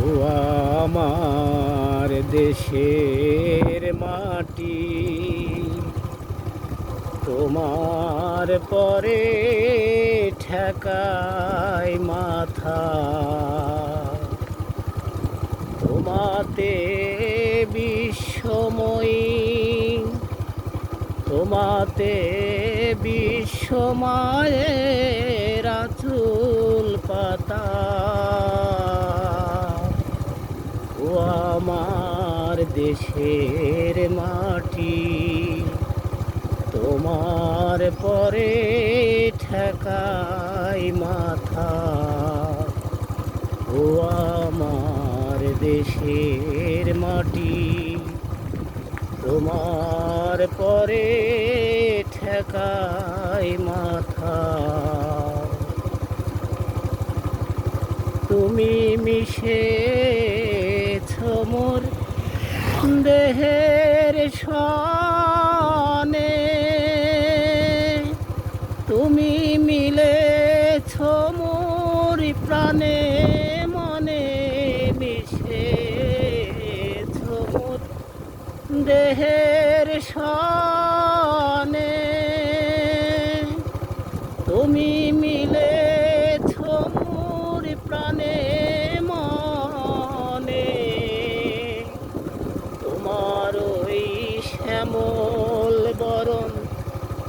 ও আমার দেশের মাটি, তোমার পরে ঠেকায় মাথা। তোমাতে বিশ্বময়ী, তোমাতে বিশ্বমায়ের আঁচল পাতা। ও আমার দেশের মাটি, তোমার পরে ঠেকাই মাথা। ও আমার দেশের মাটি, তোমার পরে ঠেকাই মাথা। তুমি মিশেছ মোর দেহের সনে, তুমি মিলেছ মোর প্রাণে মনে। মিশেছ মোর দেহের সনে, তুমি মিলেছ মোর প্রাণে মনে। তোমার ওই শ্যামল বরণ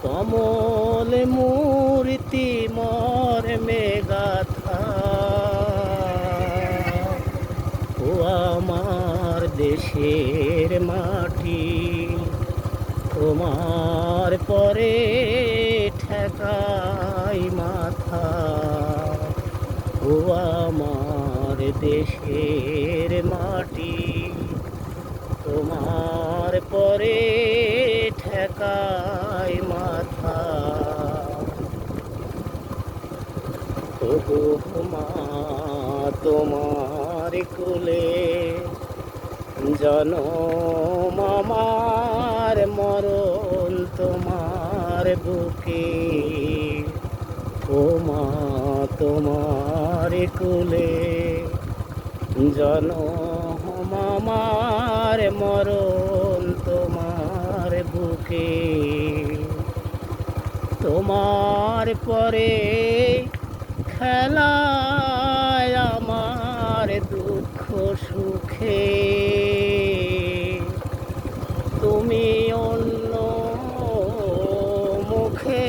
কমল মূর্তি মর্মে গাথা। ও আমার দেশের মাটি, তোমার পরে ঠেকাই মাথা। ও আমার দেশের মাটি, তোমার পরে ঠেকাই মাথা। তবু মা তোমার কোলে জনম আমার, মরণ তোমার বুকে। ও মা তোমার কোলে জনম আমার, মরণ তোমার বুকে। তোমার পরে খেলায় আমার দুঃখ সুখে। তুমি অন্য মুখে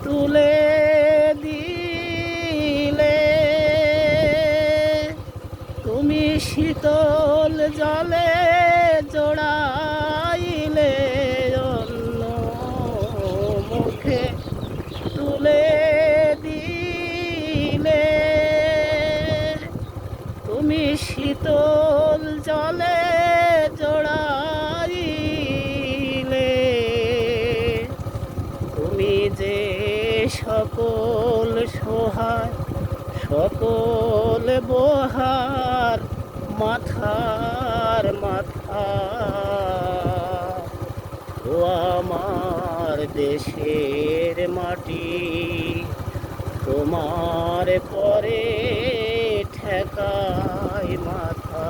তুলে দিলে, তুমি শীতল জলে জড়াইলে। অন্য মুখে তুলে দিলে, তুমি শীতল জলে জড়াইলে। তুমি যে সকল সহায় সকল বহার মাথার মাথা। ও আমার দেশের মাটি, তোমার পরে ঠেকাই মাথা।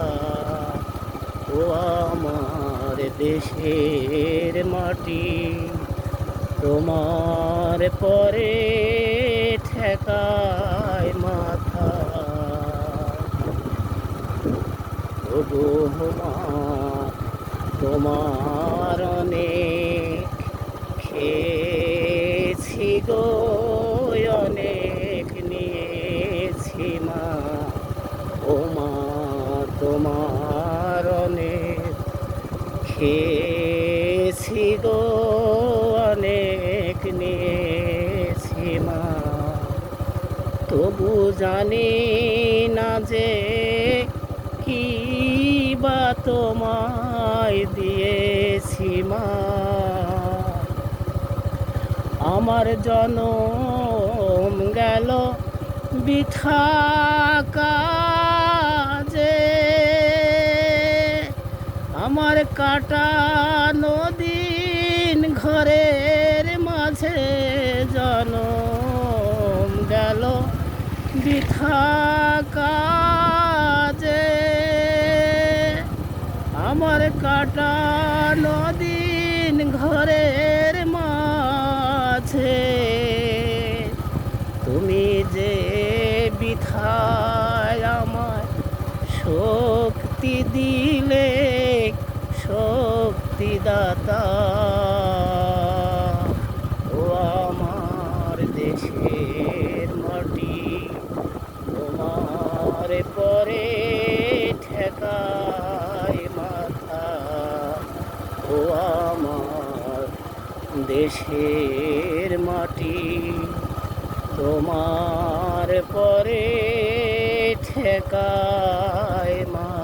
ও আমার দেশের মাটি, তোমার পরে ঠেকাই মাথা। ও মা তোমার অনেক খেয়েছি গো, অনেক নিয়েছি মা। ও মা তোমার অনেক খেয়েছি গো, অনেক নিয়েছি মা। তবু জানি না যে কি বা তোমায় দিয়েছি মা। আমার জনম গেল বৃথা কাজে, আমার কাটানো দিন ঘরের মাঝে। জনম গেল বৃথা কাজে, কাটানো দিন ঘরের মাঝে তুমি যে বিথায় আমায় শক্তি দিলে শক্তিদাতা ও আমার দেশের মাটি তোমার পরে ঠেকায় মাথা ও আমার দেশের মাটি তোমার পরে ঠেকায় মাথা।